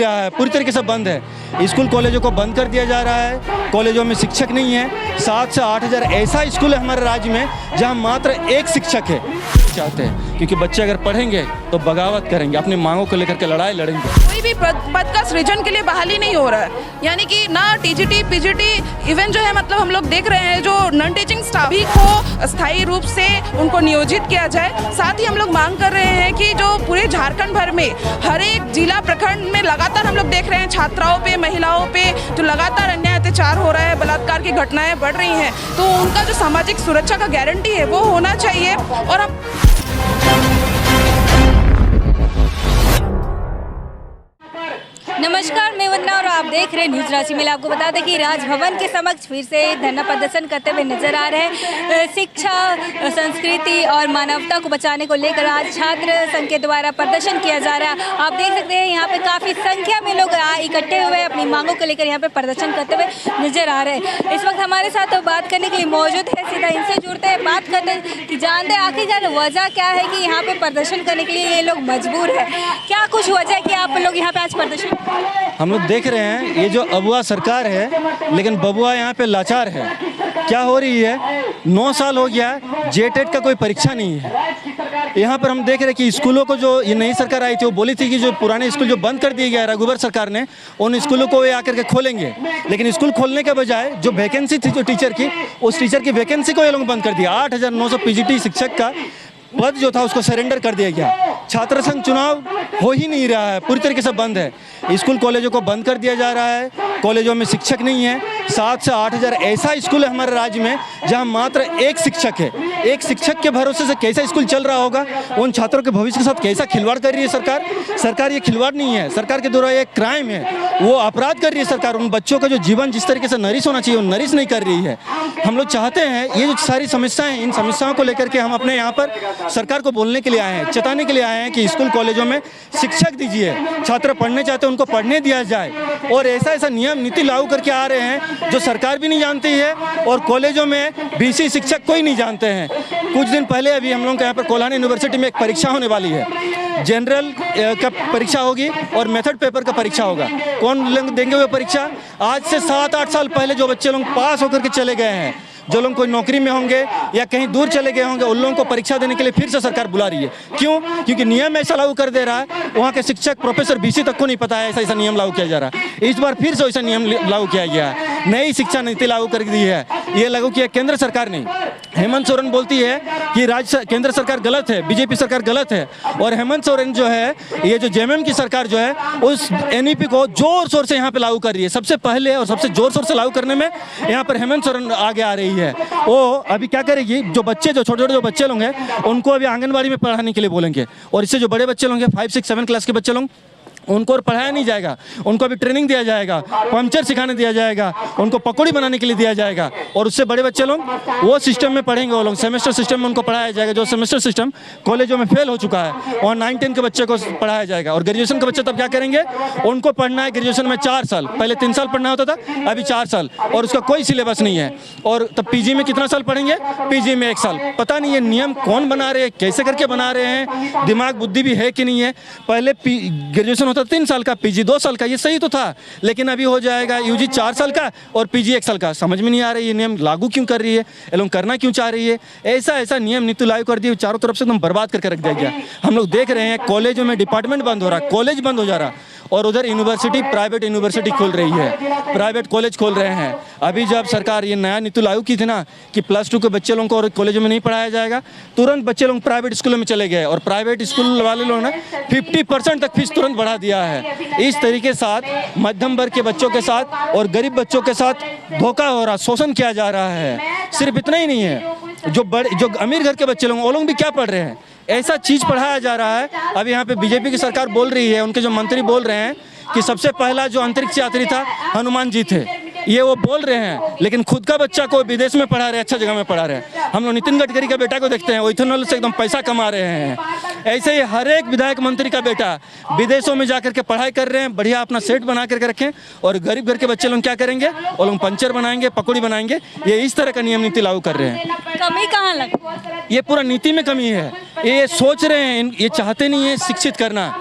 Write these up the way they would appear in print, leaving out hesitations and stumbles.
है, पूरी तरीके से बंद है। स्कूल कॉलेजों को बंद कर दिया जा रहा है। कॉलेजों में शिक्षक नहीं है। 7 से 8 हज़ार ऐसा स्कूल है हमारे राज्य में जहां मात्र एक शिक्षक है। चाहते हैं क्योंकि बच्चे अगर पढ़ेंगे तो बगावत करेंगे, अपनी मांगों को लेकर के लड़ाई लड़ेंगे। कोई भी पद का सृजन के लिए बहाली नहीं हो रहा है, यानी कि ना टीजीटी पीजीटी इवन जो है, मतलब हम लोग देख रहे हैं जो नॉन टीचिंग स्टाफ भी को स्थायी रूप से उनको नियोजित किया जाए। साथ ही हम लोग मांग कर रहे हैं कि जो पूरे झारखंड भर में हर एक जिला प्रखंड में लगातार हम लोग देख रहे हैं छात्राओं पे, महिलाओं पे जो लगातार अन्याय अत्याचार हो रहा है, बलात्कार की घटनाएं बढ़ रही हैं, तो उनका जो सामाजिक सुरक्षा का गारंटी है वो होना चाहिए। और हम नमस्कार, मैं वंदना और आप देख रहे हैं न्यूज़ राशि मेला। आपको बता दें कि राजभवन के समक्ष फिर से धरना प्रदर्शन करते हुए नजर आ रहे हैं। शिक्षा, संस्कृति और मानवता को बचाने को लेकर आज छात्र संघ के द्वारा प्रदर्शन किया जा रहा है। आप देख सकते हैं यहाँ पे काफ़ी संख्या में लोग इकट्ठे हुए अपनी मांगों को लेकर यहाँ पे प्रदर्शन करते हुए नजर आ रहे हैं। इस वक्त हमारे साथ बात करने के लिए मौजूद है, सीधा इनसे जुड़ते हैं, बात करते हैं कि जानते हैं आखिरकार वजह क्या है कि यहाँ पे प्रदर्शन करने के लिए ये लोग मजबूर है। क्या कुछ वजह है कि आप लोग यहाँ पे आज प्रदर्शन? हम लोग देख रहे हैं ये जो अबुआ सरकार है, लेकिन बबुआ यहाँ पे लाचार है। क्या हो रही है, 9 साल हो गया है, जेटेट का कोई परीक्षा नहीं है। यहाँ पर हम देख रहे हैं कि स्कूलों को जो ये नई सरकार आई थी वो बोली थी कि जो पुराने स्कूल जो बंद कर दिए गए रघुवर सरकार ने, उन स्कूलों को वे आकर के खोलेंगे। लेकिन स्कूल खोलने के बजाय जो वैकेंसी थी जो टीचर की, उस टीचर की वैकेंसी को ये लोग बंद कर दिया। 8,900 पीजीटी शिक्षक का पद जो था उसको सरेंडर कर दिया गया। छात्र संघ चुनाव हो ही नहीं रहा है, पूरी तरीके से बंद है। स्कूल कॉलेजों को बंद कर दिया जा रहा है। कॉलेजों में शिक्षक नहीं है। 7 से 8 हज़ार ऐसा स्कूल है हमारे राज्य में जहां मात्र एक शिक्षक है। एक शिक्षक के भरोसे से कैसा स्कूल चल रहा होगा, उन छात्रों के भविष्य के साथ कैसा खिलवाड़ कर रही है सरकार। सरकार ये खिलवाड़ नहीं है, सरकार के द्वारा ये क्राइम है, वो अपराध कर रही है सरकार। उन बच्चों का जो जीवन जिस तरीके से नरिश होना चाहिए वो नरिश नहीं कर रही है। हम लोग चाहते हैं ये जो सारी समस्याएं हैं, इन समस्याओं को लेकर के हम अपने यहाँ पर सरकार को बोलने के लिए आए हैं, चेताने के लिए आए हैं कि स्कूल कॉलेजों में शिक्षक दीजिए। छात्र पढ़ने चाहते हैं उनको पढ़ने दिया जाए। और ऐसा नियम नीति लागू करके आ रहे हैं जो सरकार भी नहीं जानती है और कॉलेजों में बीसी शिक्षक कोई नहीं जानते हैं। कुछ दिन पहले अभी हम लोग के यहाँ पर कोल्हान यूनिवर्सिटी में एक परीक्षा होने वाली है। जनरल का परीक्षा होगी और मेथड पेपर का परीक्षा होगा। कौन लोग देंगे वो परीक्षा? आज से 7-8 साल पहले जो बच्चे लोग पास होकर के चले गए हैं, जो लोग कोई नौकरी में होंगे या कहीं दूर चले गए होंगे, उन लोगों को परीक्षा देने के लिए फिर से सरकार बुला रही है। क्यों? क्योंकि नियम ऐसा लागू कर दे रहा है, वहाँ के शिक्षक प्रोफेसर बीसी तक को नहीं पता है ऐसा नियम लागू किया जा रहा है। इस बार फिर से ऐसा नियम लागू किया गया है। नई शिक्षा नीति लागू कर दी है। ये लागू किया केंद्र सरकार ने। हेमंत सोरेन बोलती है कि केंद्र सरकार गलत है, बीजेपी सरकार गलत है। और हेमंत सोरेन जो है, ये जो जेएमएम की सरकार जो है, उस एनईपी को जोर शोर से यहाँ पे लागू कर रही है। सबसे पहले और सबसे जोर शोर से लागू करने में यहाँ पर हेमंत सोरेन आगे आ रही है। वो अभी क्या करेगी, जो छोटे छोटे जो बच्चे लोग हैं उनको अभी आंगनबाड़ी में पढ़ाने के लिए बोलेंगे। और इससे जो बड़े बच्चे लोग हैं 5, 6, 7 क्लास के बच्चे लोग, उनको पढ़ाया नहीं जाएगा। उनको अभी ट्रेनिंग दिया जाएगा, पंचर सिखाने दिया जाएगा, उनको पकौड़ी बनाने के लिए दिया जाएगा। और उससे बड़े बच्चे लोग वो सिस्टम में पढ़ेंगे। वो लोग सेमेस्टर सिस्टम में उनको पढ़ाया जाएगा, जो सेमेस्टर सिस्टम कॉलेजों में फेल हो चुका है। और 9-10 के बच्चे को पढ़ाया जाएगा। और ग्रेजुएशन के बच्चे तब क्या करेंगे, उनको पढ़ना है ग्रेजुएशन में 4 साल। पहले 3 साल पढ़ना होता था, अभी 4 साल। और उसका कोई सिलेबस नहीं है। और तब पीजी में कितना साल पढ़ेंगे? पीजी में 1 साल। पता नहीं ये नियम कौन बना रहे हैं, कैसे करके बना रहे हैं, दिमाग बुद्धि भी है कि नहीं है। पहले ग्रेजुएशन होता 3 साल का, पीजी 2 साल का, ये सही तो था। लेकिन अभी हो जाएगा यूजी 4 साल का और पीजी 1 साल का। समझ में नहीं आ रही ये नियम लागू क्यों कर रही है, ये लोग करना क्यों चाह रही है। ऐसा नियम नीति लागू कर दी, चारों तरफ से एकदम बर्बाद करके रख दिया गया। हम लोग देख रहे हैं कॉलेजों में डिपार्टमेंट बंद हो रहा है, कॉलेज बंद हो जा रहा है। और उधर यूनिवर्सिटी, प्राइवेट यूनिवर्सिटी खोल रही है, प्राइवेट कॉलेज खोल रहे हैं। अभी जब सरकार ये नया नीति लागू की थी ना कि +2 के बच्चे लोगों को और कॉलेजों में नहीं पढ़ाया जाएगा, तुरंत बच्चे लोग प्राइवेट स्कूलों में चले गए। और प्राइवेट स्कूल वाले लोगों ने 50% तक फीस तुरंत बढ़ा दिया है। इस तरीके साथ मध्यम वर्ग के बच्चों के साथ और गरीब बच्चों के साथ धोखा हो रहा, शोषण किया जा रहा है। सिर्फ इतना ही नहीं है, जो अमीर घर के बच्चे लोग, वो लोग भी क्या पढ़ रहे हैं, ऐसा चीज़ पढ़ाया जा रहा है। अभी यहाँ पे बीजेपी की सरकार बोल रही है, उनके जो मंत्री बोल रहे हैं कि सबसे पहला जो अंतरिक्ष यात्री था हनुमान जी थे। ये वो बोल रहे हैं, लेकिन खुद का बच्चा को विदेश में पढ़ा रहे हैं, अच्छा जगह में पढ़ा रहे हैं। हम लोग नितिन गडकरी का बेटा को देखते हैं, वो इथेनॉल से एकदम पैसा कमा रहे हैं। ऐसे ही हर एक विधायक मंत्री का बेटा विदेशों में जाकर के पढ़ाई कर रहे हैं, बढ़िया अपना सेट बना करके रखें। और गरीब घर के बच्चे लोग क्या करेंगे, वो लोग पंचर बनाएंगे, पकौड़ी बनाएंगे। ये इस तरह का नियम नीति लागू कर रहे हैं। कमी कहाँ लगी? ये पूरा नीति में कमी है। ये सोच रहे हैं, ये चाहते नहीं है शिक्षित करना।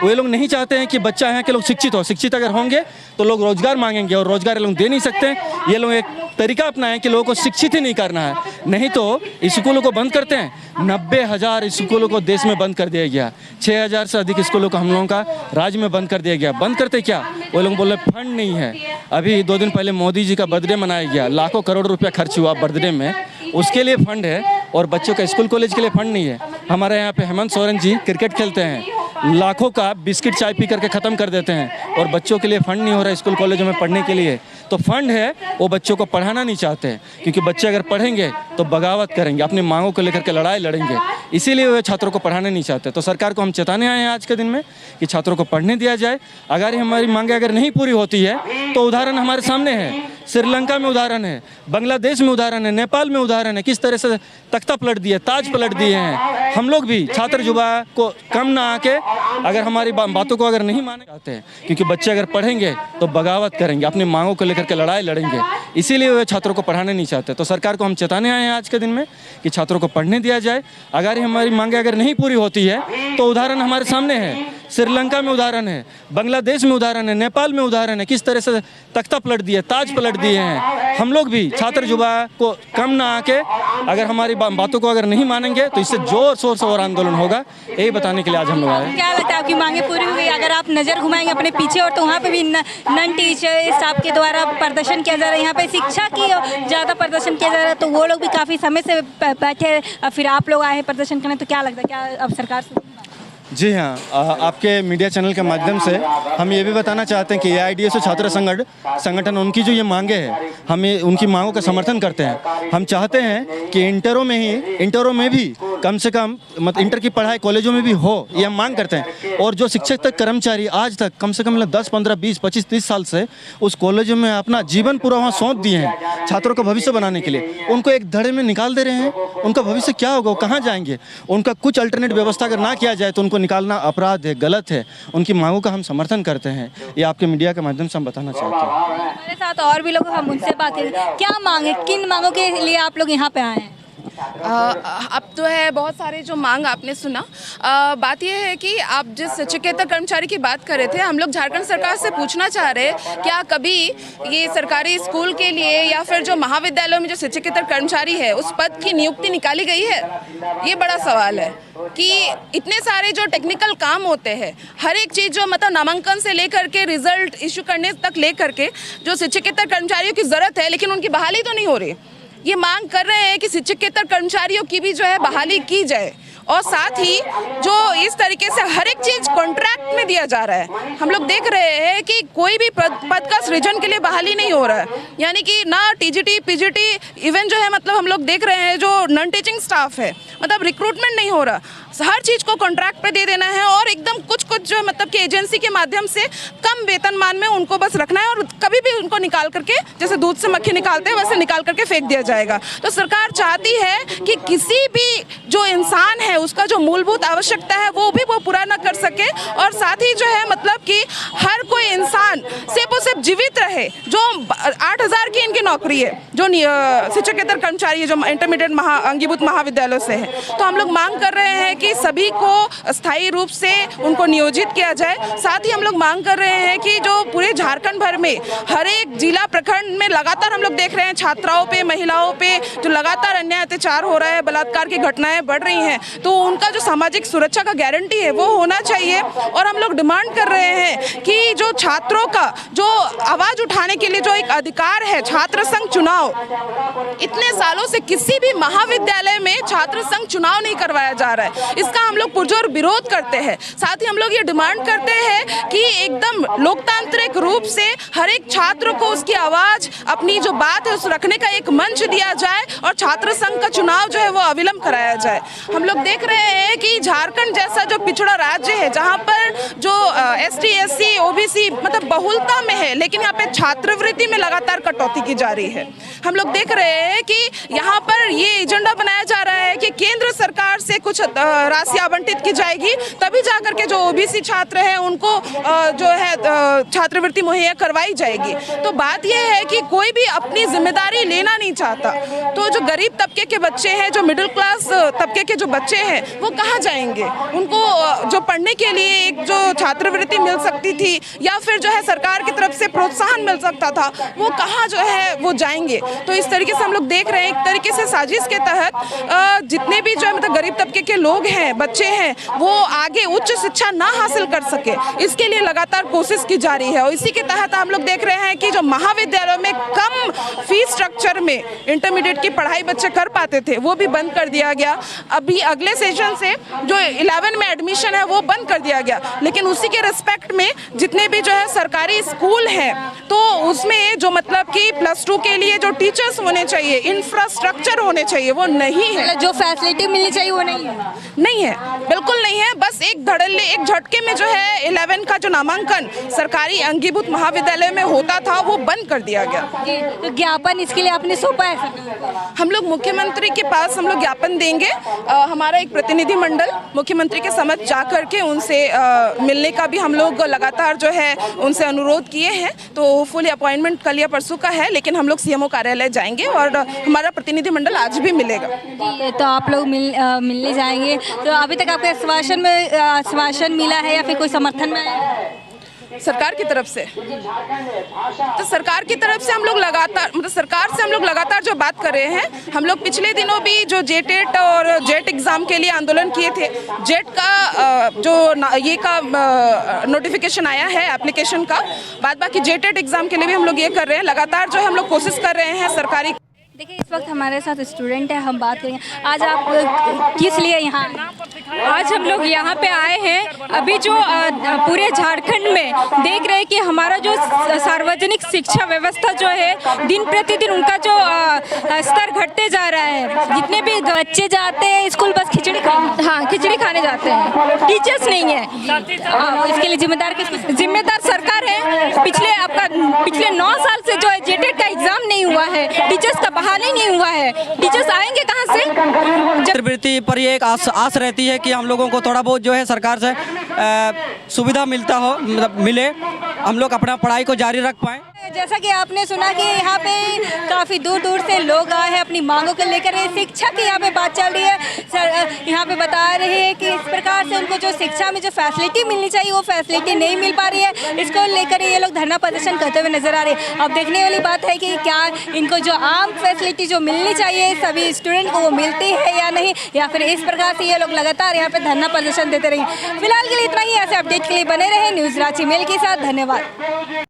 वो ये लोग नहीं चाहते हैं कि बच्चा यहाँ के लोग शिक्षित हो। शिक्षित अगर होंगे तो लोग रोजगार मांगेंगे और रोजगार ये लोग दे नहीं सकते। ये लोग एक तरीका अपनाएं कि लोगों को शिक्षित ही नहीं करना है, नहीं तो स्कूलों को बंद करते हैं। 90,000 स्कूलों को देश में बंद कर दिया गया, 6,000 से अधिक स्कूलों को हम लोगों का राज्य में बंद कर दिया गया। बंद करते क्या, वो लोग बोले फंड नहीं है। अभी 2 दिन पहले मोदी जी का बर्थडे मनाया गया, लाखों करोड़ रुपया खर्च हुआ बर्थडे में, उसके लिए फंड है और बच्चों का स्कूल कॉलेज के लिए फंड नहीं है। हमारे यहाँ पे हेमंत सोरेन जी क्रिकेट खेलते हैं, लाखों का बिस्किट चाय पी करके ख़त्म कर देते हैं और बच्चों के लिए फ़ंड नहीं हो रहा है स्कूल कॉलेजों में पढ़ने के लिए। तो फंड है, वो बच्चों को पढ़ाना नहीं चाहते हैं, क्योंकि बच्चे अगर पढ़ेंगे तो बगावत करेंगे, अपनी मांगों को लेकर के लड़ाई लड़ेंगे, इसीलिए वे छात्रों को पढ़ाने नहीं चाहते। तो सरकार को हम चेताने आए हैं आज के दिन में कि छात्रों को पढ़ने दिया जाए। अगर हमारी मांगें अगर नहीं पूरी होती है तो उदाहरण हमारे सामने है, श्रीलंका में उदाहरण है, बांग्लादेश में उदाहरण है, नेपाल में उदाहरण है, किस तरह से तख्ता पलट दिए, ताज पलट दिए हैं। हम लोग भी छात्र युवा को कम ना आके अगर हमारी बातों को अगर नहीं माने चाहते हैं, क्योंकि बच्चे अगर पढ़ेंगे तो बगावत करेंगे, अपनी मांगों को लेकर के लड़ाई लड़ेंगे, इसीलिए वे छात्रों को पढ़ाने नहीं चाहते। तो सरकार को हम चेताने आए हैं आज के दिन में कि छात्रों को पढ़ने दिया जाए। अगर हमारी मांगें अगर नहीं पूरी होती है तो उदाहरण हमारे सामने है, श्रीलंका में उदाहरण है, बांग्लादेश में उदाहरण है, नेपाल में उदाहरण है, किस तरह से तख्ता पलट दिए, ताज पलट दिए हैं। हम लोग भी छात्र युवा को कम ना आके अगर हमारी बातों को अगर नहीं मानेंगे तो इससे जोर शोर से और आंदोलन होगा, यही बताने के लिए आज हम लोग आए। क्या लगता है आपकी मांगे पूरी हुई? अगर आप नज़र घुमाएंगे अपने पीछे और तो वहाँ पे भी नन टीचर स्टाफ के द्वारा प्रदर्शन किया जा रहा है, यहाँ पे शिक्षा की ज़्यादा प्रदर्शन किया जा रहा है, तो वो लोग भी काफ़ी समय से बैठे, फिर आप लोग आए हैं प्रदर्शन करने, तो क्या लगता है क्या अब सरकार से? जी हाँ, आपके मीडिया चैनल के माध्यम से हम ये भी बताना चाहते हैं कि AIDSO छात्र संगठन उनकी जो ये मांगे हैं, हम उनकी मांगों का समर्थन करते हैं। हम चाहते हैं कि इंटरों में भी कम से कम इंटर की पढ़ाई कॉलेजों में भी हो, ये हम मांग करते हैं। और जो शिक्षक तक कर्मचारी आज तक कम से कम 10, 15, 20, 25, 30 साल से उस कॉलेजों में अपना जीवन पूरा वहाँ सौंप दिए हैं छात्रों का भविष्य बनाने के लिए, उनको एक धड़े में निकाल दे रहे हैं। उनका भविष्य क्या होगा, वो कहाँ जाएंगे? उनका कुछ अल्टरनेट व्यवस्था अगर ना किया जाए तो उनको निकालना अपराध है, गलत है। उनकी मांगों का हम समर्थन करते हैं, ये आपके मीडिया के माध्यम से हम बताना चाहते हैं। हमारे साथ और भी लोग, हम उनसे बात करें, क्या मांगे, किन मांगों के लिए आप लोग यहाँ पे आए हैं? अब तो है बहुत सारे जो मांग आपने सुना। बात यह है कि आप जिस शिक्षकेतर कर्मचारी की बात कर रहे थे, हम लोग झारखंड सरकार से पूछना चाह रहे हैं क्या कभी ये सरकारी स्कूल के लिए या फिर जो महाविद्यालयों में जो शिक्षकेतर कर्मचारी है उस पद की नियुक्ति निकाली गई है? ये बड़ा सवाल है कि इतने सारे जो टेक्निकल काम होते हैं, हर एक चीज़ जो मतलब नामांकन से लेकर के रिजल्ट इशू करने तक लेकर के जो शिक्षकेतर कर्मचारियों की ज़रूरत है, लेकिन उनकी बहाली तो नहीं हो रही। ये मांग कर रहे हैं कि शिक्षकेतर कर्मचारियों की भी जो है बहाली की जाए, और साथ ही जो इस तरीके से हर एक चीज़ कॉन्ट्रैक्ट में दिया जा रहा है। हम लोग देख रहे हैं कि कोई भी पद का सृजन के लिए बहाली नहीं हो रहा है, यानी कि ना TGT PGT इवन जो है मतलब हम लोग देख रहे हैं जो नॉन टीचिंग स्टाफ है, मतलब रिक्रूटमेंट नहीं हो रहा। हर चीज़ को कॉन्ट्रैक्ट पे दे देना है और एकदम कुछ जो मतलब कि एजेंसी के माध्यम से कम वेतनमान में उनको बस रखना है और कभी भी उनको निकाल करके, जैसे दूध से मक्खी निकालते हैं वैसे निकाल करके फेंक दिया जाएगा। तो सरकार चाहती है कि किसी भी जो इंसान है उसका जो मूलभूत आवश्यकता है वो भी वो पूरा ना कर सके, और साथ ही जो है मतलब कि हर कोई इंसान सिर्फ और सिर्फ जीवित रहे। जो 8,000 की इनकी नौकरी है, जो शिक्षकेतर कर्मचारी है जो इंटरमीडिएट अंगीभूत महाविद्यालयों से है, तो हम लोग मांग कर रहे हैं कि सभी को स्थायी रूप से उनको नियोजित किया जाए। साथ ही हम लोग मांग कर रहे हैं कि जो पूरे झारखंड भर में हर एक जिला प्रखंड में लगातार हम लोग देख रहे हैं छात्राओं पे, महिलाओं पे जो लगातार अन्याय अत्याचार हो रहा है, बलात्कार की घटनाएं बढ़ रही हैं, तो उनका जो सामाजिक सुरक्षा का गारंटी है वो होना चाहिए। और हम लोग डिमांड कर रहे हैं कि जो छात्रों का जो आवाज़ उठाने के लिए जो एक अधिकार है छात्र संघ चुनाव, इतने सालों से किसी भी महाविद्यालय में छात्र संघ चुनाव नहीं करवाया जा रहा है, इसका हम लोग पुरजोर विरोध करते हैं। साथ ही हम लोग ये डिमांड करते हैं कि एकदम लोकतांत्रिक रूप से हर एक छात्र को उसकी आवाज़, अपनी जो बात है उस रखने का एक मंच दिया जाए और छात्र संघ का चुनाव जो है वो अविलंब कराया जाए। हम लोग देख रहे हैं कि झारखंड जैसा जो पिछड़ा राज्य है, जहाँ पर जो ST SC OBC मतलब बहुलता में है, है, लेकिन यहाँ पे छात्रवृत्ति में लगातार कटौती की जा रही है। हम लोग देख रहे हैं कि यहाँ पर ये एजेंडा बनाया जा रहा है कि केंद्र सरकार से कुछ राशि आवंटित की जाएगी, तभी जाकर के जो ओबीसी छात्र हैं उनको जो है छात्रवृत्ति मुहैया करवाई जाएगी। तो बात यह है कि कोई भी अपनी जिम्मेदारी लेना नहीं चाहता। तो जो गरीब तबके के बच्चे हैं, जो मिडिल क्लास तबके के जो बच्चे हैं, वो कहाँ जाएंगे? उनको जो पढ़ने के लिए एक जो छात्रवृत्ति मिल सकती थी या फिर जो है सरकार की तरफ से प्रोत्साहन मिल सकता था, वो कहाँ जो है वो जाएंगे? तो इस तरीके से हम लोग देख रहे हैं, एक तरीके से साजिश के तहत जितने भी जो है मतलब गरीब तबके के लोग हैं, बच्चे हैं, वो आगे उच्च शिक्षा ना हासिल कर सके, इसके लिए लगातार कोशिश की जा रही है। और इसी के तहत हम लोग देख रहे हैं कि जो महाविद्यालयों में कम फीस स्ट्रक्चर में इंटरमीडिएट की पढ़ाई बच्चे कर पाते थे, वो भी बंद कर दिया गया। अभी अगले सेशन से जो 11 में एडमिशन है वो बंद कर दिया गया, लेकिन उसी के रिस्पेक्ट में जितने भी जो है सरकारी स्कूल हैं, तो उसमें जो मतलब कि +2 के लिए जो टीचर्स होने चाहिए, इंफ्रास्ट्रक्चर होने चाहिए, वो नहीं है। जो फैसिलिटी मिलनी चाहिए वो नहीं है, बिल्कुल नहीं है। बस एक धड़ल्ले, एक झटके में जो है 11 का जो नामांकन सरकारी अंगीभूत महाविद्यालय में होता था, वो बंद कर दिया गया। तो ज्ञापन इसके लिए आपने सौंपा है? हम लोग मुख्यमंत्री के पास हम लोग ज्ञापन देंगे। हमारा एक प्रतिनिधि मंडल मुख्यमंत्री के समक्ष जा करके उनसे मिलने का भी हम लोग लगातार जो है उनसे अनुरोध किए हैं। तो फुल अपॉइंटमेंट कल या परसों का है, लेकिन हम लोग सीएमओ कार्यालय जाएंगे और हमारा प्रतिनिधि मंडल आज भी मिलेगा। तो आप लोग मिलने जाएंगे, तो अभी तक आपको आश्वासन मिला है या फिर कोई समर्थन में है सरकार की तरफ से? तो सरकार की तरफ से हम लोग लगातार मतलब सरकार से हम लोग लगातार जो बात कर रहे हैं। हम लोग पिछले दिनों भी जो जेटेट और जेट एग्ज़ाम के लिए आंदोलन किए थे, जेट का जो ये का नोटिफिकेशन आया है एप्लीकेशन का, बाद बाकी जेटेट एग्ज़ाम के लिए भी हम लोग ये कर रहे हैं। लगातार जो है हम लोग कोशिश कर रहे हैं सरकारी। देखिए, इस वक्त हमारे साथ स्टूडेंट है, हम बात करेंगे। आज आप किस लिए यहाँ? आज हम लोग यहाँ पे आए हैं, अभी जो पूरे झारखंड में देख रहे हैं कि हमारा जो सार्वजनिक शिक्षा व्यवस्था जो है दिन प्रतिदिन उनका जो स्तर घटते जा रहा है। जितने भी बच्चे जाते हैं स्कूल बस खिचड़ी खाने, हाँ खिचड़ी खाने जाते हैं, टीचर्स नहीं है। इसके लिए जिम्मेदार किसको? जिम्मेदार सरकार है। पिछले 9 साल से जो है जेटेट का एग्जाम नहीं हुआ है, टीचर्स का बहाली नहीं हुआ है, टीचर्स आएंगे कहाँ से? छात्रवृत्ति पर ये एक आस रहती है कि हम लोगों को थोड़ा बहुत जो है सरकार से सुविधा मिलता हो, मतलब मिले, हम लोग अपना पढ़ाई को जारी रख पाएँ। जैसा कि आपने सुना कि यहाँ पे काफ़ी दूर दूर से लोग आए हैं अपनी मांगों को लेकर। शिक्षा की यहाँ पे बात चल रही है। सर यहाँ पे बता रहे हैं कि इस प्रकार से उनको जो शिक्षा में जो फैसिलिटी मिलनी चाहिए वो फैसिलिटी नहीं मिल पा रही है। इसको लेकर ये लोग धरना प्रदर्शन करते हुए नजर आ रहे हैं। अब देखने वाली बात है कि क्या इनको जो आम फैसिलिटी जो मिलनी चाहिए सभी स्टूडेंट को वो मिलती है या नहीं, या फिर इस प्रकार से ये लोग लगातार यहाँ पे धरना प्रदर्शन देते रहेंगे। फिलहाल के लिए इतना ही। ऐसे अपडेट के लिए बने रहे न्यूज़ रांची मेल के साथ। धन्यवाद।